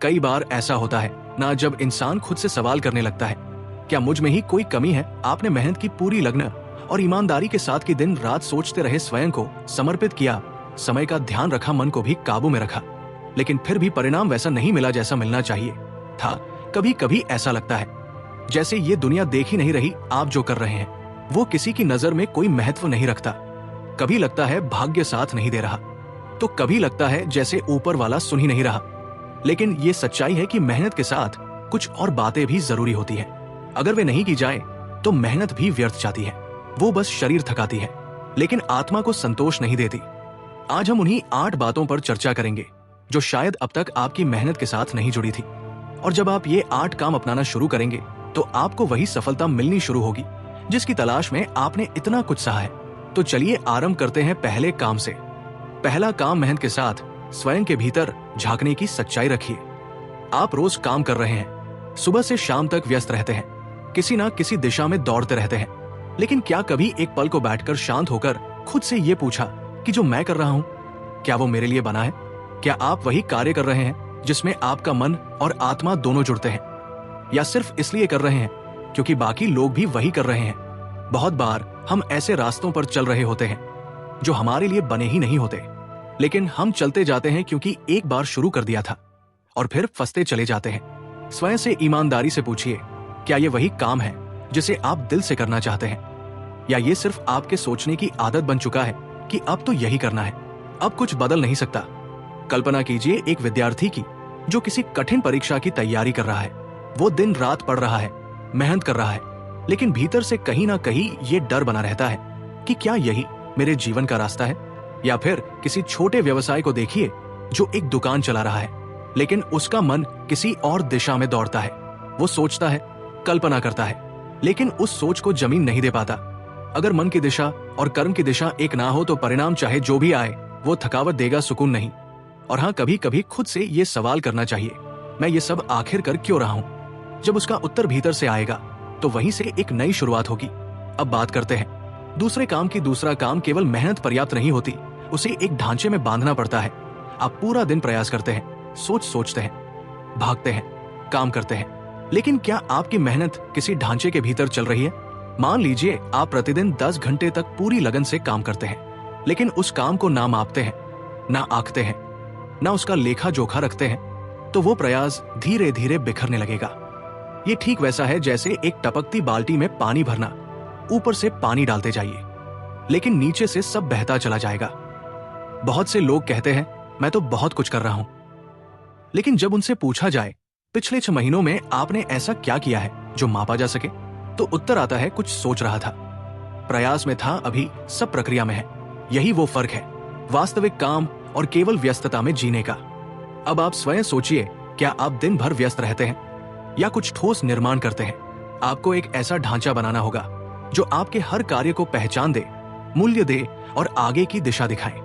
कई बार ऐसा होता है ना, जब इंसान खुद से सवाल करने लगता है, क्या मुझ में ही कोई कमी है? आपने मेहनत की पूरी लगन और ईमानदारी के साथ की दिन रात सोचते रहे, स्वयं को समर्पित किया, समय का ध्यान रखा, मन को भी काबू में रखा, लेकिन फिर भी परिणाम वैसा नहीं मिला जैसा मिलना चाहिए था। कभी कभी ऐसा लगता है जैसे ये दुनिया देख ही नहीं रही, आप जो कर रहे हैं वो किसी की नजर में कोई महत्व नहीं रखता। कभी लगता है भाग्य साथ नहीं दे रहा, तो कभी लगता है जैसे ऊपर वाला सुन ही नहीं रहा। लेकिन ये सच्चाई है कि मेहनत के साथ कुछ और बातें भी जरूरी होती है। अगर वे नहीं की जाए तो मेहनत भी व्यर्थ जाती है। वो बस शरीर थकाती है, लेकिन आत्मा को संतोष नहीं देती। आज हम उन्हीं 8 बातों पर चर्चा करेंगे जो शायद अब तक आपकी मेहनत के साथ नहीं जुड़ी थी, और जब आप ये 8 काम अपनाना शुरू करेंगे तो आपको वही सफलता मिलनी शुरू होगी जिसकी तलाश में आपने इतना कुछ सहा है। तो चलिए आरंभ करते हैं पहले काम से। पहला काम, मेहनत के साथ स्वयं के भीतर झांकने की सच्चाई रखिए। आप रोज काम कर रहे हैं, सुबह से शाम तक व्यस्त रहते हैं, किसी ना किसी दिशा में दौड़ते रहते हैं, लेकिन क्या कभी एक पल को बैठकर शांत होकर खुद से ये पूछा कि जो मैं कर रहा हूं क्या वो मेरे लिए बना है? क्या आप वही कार्य कर रहे हैं जिसमें आपका मन और आत्मा दोनों जुड़ते हैं, या सिर्फ इसलिए कर रहे हैं क्योंकि बाकी लोग भी वही कर रहे हैं? बहुत बार हम ऐसे रास्तों पर चल रहे होते हैं जो हमारे लिए बने ही नहीं होते, लेकिन हम चलते जाते हैं क्योंकि एक बार शुरू कर दिया था और फिर फंसते चले जाते हैं। स्वयं से ईमानदारी से पूछिए, क्या ये वही काम है जिसे आप दिल से करना चाहते हैं, या ये सिर्फ आपके सोचने की आदत बन चुका है कि अब तो यही करना है, अब कुछ बदल नहीं सकता? कल्पना कीजिए एक विद्यार्थी की जो किसी कठिन परीक्षा की तैयारी कर रहा है। वो दिन रात पढ़ रहा है, मेहनत कर रहा है, लेकिन भीतर से कहीं ना कहीं ये डर बना रहता है कि क्या यही मेरे जीवन का रास्ता है? या फिर किसी छोटे व्यवसाय को देखिए जो एक दुकान चला रहा है, लेकिन उसका मन किसी और दिशा में दौड़ता है। वो सोचता है, कल्पना करता है, लेकिन उस सोच को जमीन नहीं दे पाता। अगर मन की दिशा और कर्म की दिशा एक ना हो तो परिणाम चाहे जो भी आए वो थकावट देगा, सुकून नहीं। और हाँ, कभी कभी खुद से ये सवाल करना चाहिए, मैं ये सब आखिर कर क्यों रहा हूं? जब उसका उत्तर भीतर से आएगा तो वहीं से एक नई शुरुआत होगी। अब बात करते हैं दूसरे काम की। दूसरा काम, केवल मेहनत पर्याप्त नहीं होती, उसे एक ढांचे में बांधना पड़ता है। आप पूरा दिन प्रयास करते हैं, सोचते हैं, भागते हैं, काम करते हैं, लेकिन क्या आपकी मेहनत किसी ढांचे के भीतर चल रही है? मान लीजिए आप प्रतिदिन 10 घंटे तक पूरी लगन से काम करते हैं, लेकिन उस काम को ना मापते हैं, ना आंकते हैं, ना उसका लेखा जोखा रखते हैं, तो वो प्रयास धीरे धीरे बिखरने लगेगा। ये ठीक वैसा है जैसे एक टपकती बाल्टी में पानी भरना। ऊपर से पानी डालते जाइए, लेकिन नीचे से सब बहता चला जाएगा। बहुत से लोग कहते हैं, मैं तो बहुत कुछ कर रहा हूं, लेकिन जब उनसे पूछा जाए पिछले 6 महीनों में आपने ऐसा क्या किया है जो मापा जा सके, तो उत्तर आता है, कुछ सोच रहा था, प्रयास में था, अभी सब प्रक्रिया में है। यही वो फर्क है, वास्तविक काम और केवल व्यस्तता में जीने का। अब आप स्वयं सोचिए, क्या आप दिन भर व्यस्त रहते हैं या कुछ ठोस निर्माण करते हैं? आपको एक ऐसा ढांचा बनाना होगा जो आपके हर कार्य को पहचान दे, मूल्य दे और आगे की दिशा दिखाए।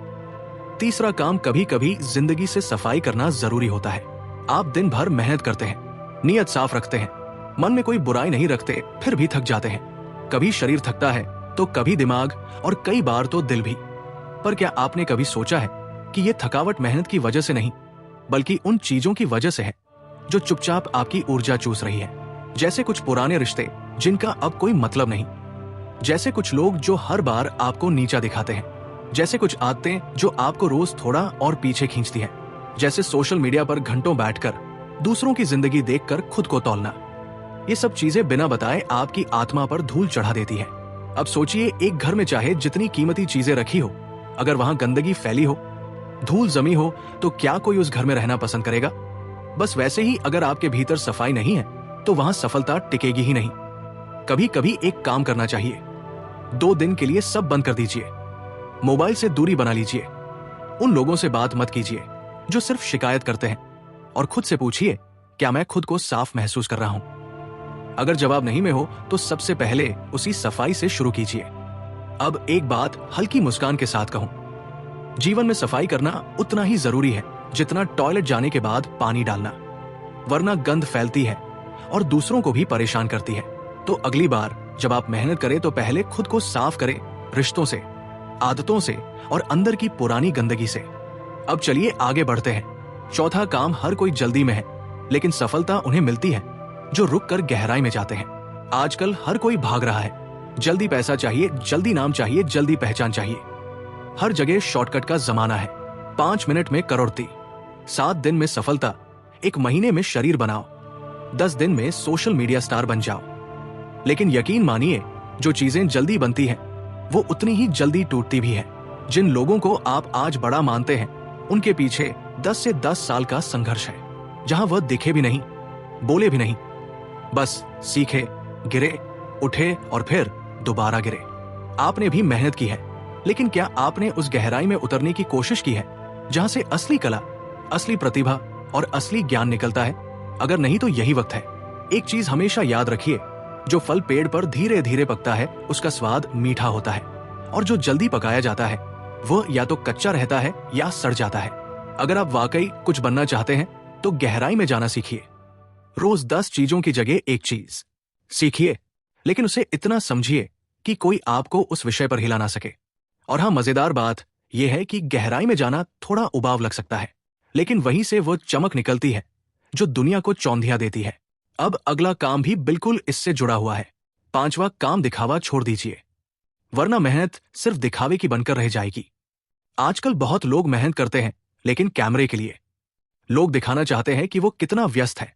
तीसरा काम, कभी कभी जिंदगी से सफाई करना जरूरी होता है। आप दिन भर मेहनत करते हैं, नियत साफ रखते हैं, मन में कोई बुराई नहीं रखते, फिर भी थक जाते हैं। कभी शरीर थकता है तो कभी दिमाग, और कई बार तो दिल भी। पर क्या आपने कभी सोचा है कि ये थकावट मेहनत की वजह से नहीं, बल्कि उन चीजों की वजह से है जो चुपचाप आपकी ऊर्जा चूस रही है? जैसे कुछ पुराने रिश्ते जिनका अब कोई मतलब नहीं, जैसे कुछ लोग जो हर बार आपको नीचा दिखाते हैं, जैसे कुछ आदतें जो आपको रोज थोड़ा और पीछे खींचती हैं, जैसे सोशल मीडिया पर घंटों बैठकर दूसरों की जिंदगी देखकर खुद को तौलना। ये सब चीजें बिना बताए आपकी आत्मा पर धूल चढ़ा देती हैं। अब सोचिए, एक घर में चाहे जितनी कीमती चीजें रखी हो, अगर वहां गंदगी फैली हो, धूल जमी हो, तो क्या कोई उस घर में रहना पसंद करेगा? बस वैसे ही अगर आपके भीतर सफाई नहीं है तो वहां सफलता टिकेगी ही नहीं। कभी कभी एक काम करना चाहिए, 2 दिन के लिए सब बंद कर दीजिए, मोबाइल से दूरी बना लीजिए, उन लोगों से बात मत कीजिए जो सिर्फ शिकायत करते हैं, और खुद से पूछिए, क्या मैं खुद को साफ महसूस कर रहा हूं? अगर जवाब नहीं में हो तो सबसे पहले उसी सफाई से शुरू कीजिए। अब एक बात हल्की मुस्कान के साथ कहूं, जीवन में सफाई करना उतना ही जरूरी है जितना टॉयलेट जाने के बाद पानी डालना, वरना गंद फैलती है और दूसरों को भी परेशान करती है। तो अगली बार जब आप मेहनत करें तो पहले खुद को साफ करें, रिश्तों से, आदतों से और अंदर की पुरानी गंदगी से। अब चलिए आगे बढ़ते हैं। चौथा काम, हर कोई जल्दी में है, लेकिन सफलता उन्हें मिलती है जो रुक कर गहराई में जाते हैं। आजकल हर कोई भाग रहा है, जल्दी पैसा चाहिए, जल्दी नाम चाहिए, जल्दी पहचान चाहिए। हर जगह शॉर्टकट का जमाना है। 5 मिनट में करोड़पति, 7 दिन में सफलता, 1 महीने में शरीर बनाओ, 10 दिन में सोशल मीडिया स्टार बन जाओ। लेकिन यकीन मानिए, जो चीजें जल्दी बनती हैं वो उतनी ही जल्दी टूटती भी है। जिन लोगों को आप आज बड़ा मानते हैं उनके पीछे 10 से 10 साल का संघर्ष है, जहां वह दिखे भी नहीं, बोले भी नहीं, बस सीखे, गिरे, उठे और फिर दोबारा गिरे। आपने भी मेहनत की है, लेकिन क्या आपने उस गहराई में उतरने की कोशिश की है जहां से असली कला, असली प्रतिभा और असली ज्ञान निकलता है? अगर नहीं तो यही वक्त है। एक चीज हमेशा याद रखिए, जो फल पेड़ पर धीरे धीरे पकता है उसका स्वाद मीठा होता है, और जो जल्दी पकाया जाता है वह या तो कच्चा रहता है या सड़ जाता है। अगर आप वाकई कुछ बनना चाहते हैं तो गहराई में जाना सीखिए। रोज 10 चीजों की जगह एक चीज सीखिए, लेकिन उसे इतना समझिए कि कोई आपको उस विषय पर हिला ना सके। और हाँ, मजेदार बात यह है कि गहराई में जाना थोड़ा उबाव लग सकता है, लेकिन वहीं से वो चमक निकलती है जो दुनिया को चौंधिया देती है। अब अगला काम भी बिल्कुल इससे जुड़ा हुआ है। 5वां काम, दिखावा छोड़ दीजिए, वरना मेहनत सिर्फ दिखावे की बनकर रह जाएगी। आजकल बहुत लोग मेहनत करते हैं, लेकिन कैमरे के लिए। लोग दिखाना चाहते हैं कि वो कितना व्यस्त है,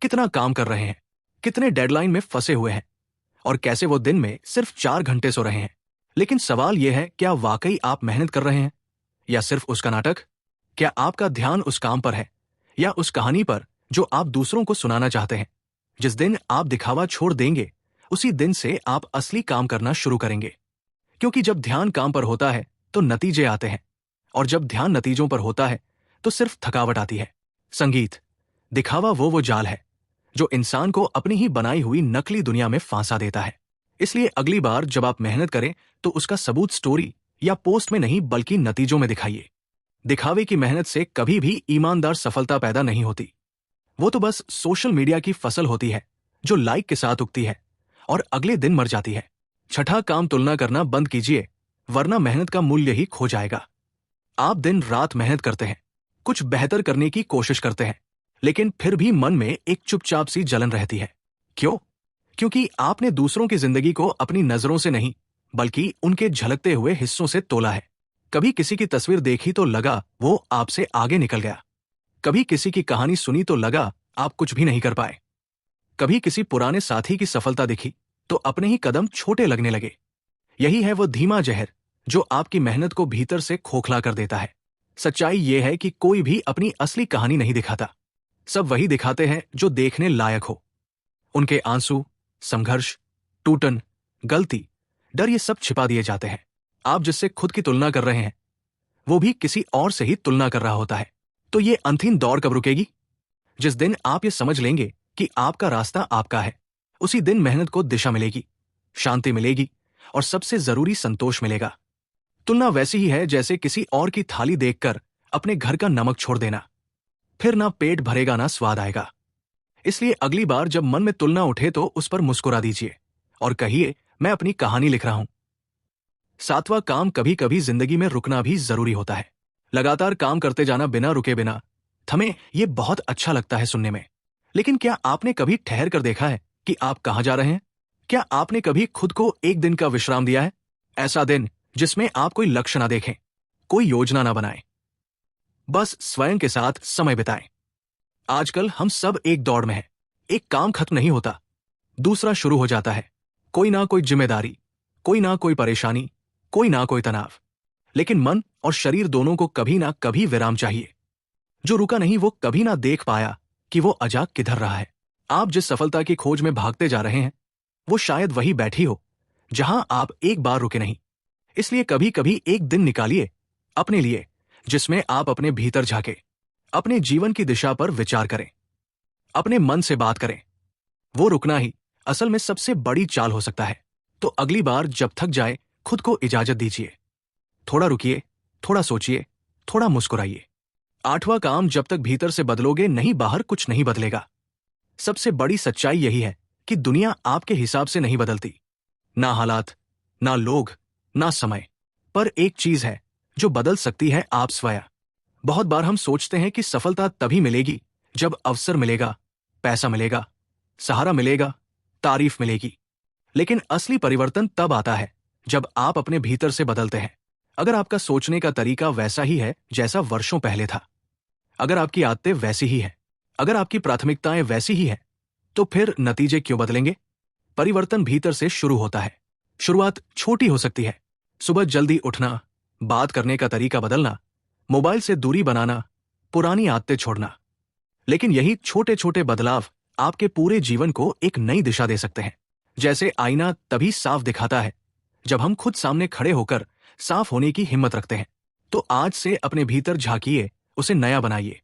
कितना काम कर रहे हैं, कितने डेडलाइन में फंसे हुए हैं, और कैसे वो दिन में सिर्फ 4 घंटे सो रहे हैं। लेकिन सवाल यह है, क्या वाकई आप मेहनत कर रहे हैं या सिर्फ उसका नाटक? क्या आपका ध्यान उस काम पर है या उस कहानी पर जो आप दूसरों को सुनाना चाहते हैं? जिस दिन आप दिखावा छोड़ देंगे, उसी दिन से आप असली काम करना शुरू करेंगे। क्योंकि जब ध्यान काम पर होता है तो नतीजे आते हैं, और जब ध्यान नतीजों पर होता है तो सिर्फ थकावट आती है। संगीत, दिखावा वो जाल है जो इंसान को अपनी ही बनाई हुई नकली दुनिया में फांसा देता है। इसलिए अगली बार जब आप मेहनत करें तो उसका सबूत स्टोरी या पोस्ट में नहीं बल्कि नतीजों में दिखाइए। दिखावे की मेहनत से कभी भी ईमानदार सफलता पैदा नहीं होती। वो तो बस सोशल मीडिया की फसल होती है जो लाइक के साथ उगती है और अगले दिन मर जाती है। 6ठा काम, तुलना करना बंद कीजिए, वरना मेहनत का मूल्य ही खो जाएगा। आप दिन रात मेहनत करते हैं, कुछ बेहतर करने की कोशिश करते हैं, लेकिन फिर भी मन में एक चुपचाप सी जलन रहती है। क्यों? क्योंकि आपने दूसरों की जिंदगी को अपनी नजरों से नहीं बल्कि उनके झलकते हुए हिस्सों से तोला है। कभी किसी की तस्वीर देखी तो लगा वो आपसे आगे निकल गया, कभी किसी की कहानी सुनी तो लगा आप कुछ भी नहीं कर पाए, कभी किसी पुराने साथी की सफलता दिखी तो अपने ही कदम छोटे लगने लगे। यही है वो धीमा जहर जो आपकी मेहनत को भीतर से खोखला कर देता है। सच्चाई ये है कि कोई भी अपनी असली कहानी नहीं दिखाता, सब वही दिखाते हैं जो देखने लायक हो। उनके आंसू, संघर्ष, टूटन, गलती, डर, ये सब छिपा दिए जाते हैं। आप जिससे खुद की तुलना कर रहे हैं वो भी किसी और से ही तुलना कर रहा होता है। तो ये अंतिम दौड़ कब रुकेगी? जिस दिन आप ये समझ लेंगे कि आपका रास्ता आपका है, उसी दिन मेहनत को दिशा मिलेगी, शांति मिलेगी और सबसे जरूरी संतोष मिलेगा। तुलना वैसी ही है जैसे किसी और की थाली देखकर अपने घर का नमक छोड़ देना, फिर ना पेट भरेगा ना स्वाद आएगा। इसलिए अगली बार जब मन में तुलना उठे तो उस पर मुस्कुरा दीजिए और कहिए, मैं अपनी कहानी लिख रहा हूं। 7वां काम, कभी कभी जिंदगी में रुकना भी जरूरी होता है। लगातार काम करते जाना बिना रुके बिना थमे, ये बहुत अच्छा लगता है सुनने में, लेकिन क्या आपने कभी ठहर कर देखा है कि आप कहां जा रहे हैं? क्या आपने कभी खुद को एक दिन का विश्राम दिया है? ऐसा दिन जिसमें आप कोई लक्ष्य ना देखें, कोई योजना ना बनाएं, बस स्वयं के साथ समय बिताएं। आजकल हम सब एक दौड़ में हैं। एक काम खत्म नहीं होता, दूसरा शुरू हो जाता है। कोई ना कोई जिम्मेदारी, कोई ना कोई परेशानी, कोई ना कोई तनाव। लेकिन मन और शरीर दोनों को कभी ना कभी विराम चाहिए। जो रुका नहीं वो कभी ना देख पाया कि वो अजाक किधर रहा है। आप जिस सफलता की खोज में भागते जा रहे हैं वो शायद वही बैठी हो जहां आप एक बार रुके नहीं। इसलिए कभी कभी एक दिन निकालिए अपने लिए, जिसमें आप अपने भीतर झांके, अपने जीवन की दिशा पर विचार करें, अपने मन से बात करें। वो रुकना ही असल में सबसे बड़ी चाल हो सकता है। तो अगली बार जब थक जाए, खुद को इजाजत दीजिए, थोड़ा रुकिए, थोड़ा सोचिए, थोड़ा मुस्कुराइए। 8वां काम, जब तक भीतर से बदलोगे नहीं, बाहर कुछ नहीं बदलेगा। सबसे बड़ी सच्चाई यही है कि दुनिया आपके हिसाब से नहीं बदलती, ना हालात, ना लोग, ना समय। पर एक चीज है जो बदल सकती है, आप स्वयं। बहुत बार हम सोचते हैं कि सफलता तभी मिलेगी जब अवसर मिलेगा, पैसा मिलेगा, सहारा मिलेगा, तारीफ मिलेगी। लेकिन असली परिवर्तन तब आता है जब आप अपने भीतर से बदलते हैं। अगर आपका सोचने का तरीका वैसा ही है जैसा वर्षों पहले था, अगर आपकी आदतें वैसी ही हैं, अगर आपकी प्राथमिकताएं वैसी ही हैं, तो फिर नतीजे क्यों बदलेंगे? परिवर्तन भीतर से शुरू होता है। शुरुआत छोटी हो सकती है। सुबह जल्दी उठना, बात करने का तरीका बदलना, मोबाइल से दूरी बनाना, पुरानी आदतें छोड़ना। लेकिन यही छोटे छोटे बदलाव आपके पूरे जीवन को एक नई दिशा दे सकते हैं। जैसे आईना तभी साफ दिखाता है जब हम खुद सामने खड़े होकर साफ होने की हिम्मत रखते हैं। तो आज से अपने भीतर झांकिए, उसे नया बनाइए,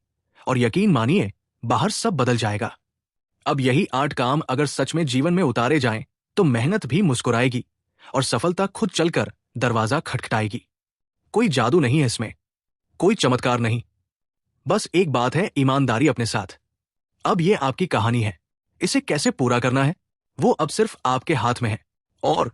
और यकीन मानिए, बाहर सब बदल जाएगा। अब यही 8 काम अगर सच में जीवन में उतारे जाएं, तो मेहनत भी मुस्कुराएगी और सफलता खुद चलकर दरवाजा खटखटाएगी। कोई जादू नहीं है इसमें, कोई चमत्कार नहीं। बस एक बात है, ईमानदारी अपने साथ। अब ये आपकी कहानी है। इसे कैसे पूरा करना है, वो अब सिर्फ आपके हाथ में है। और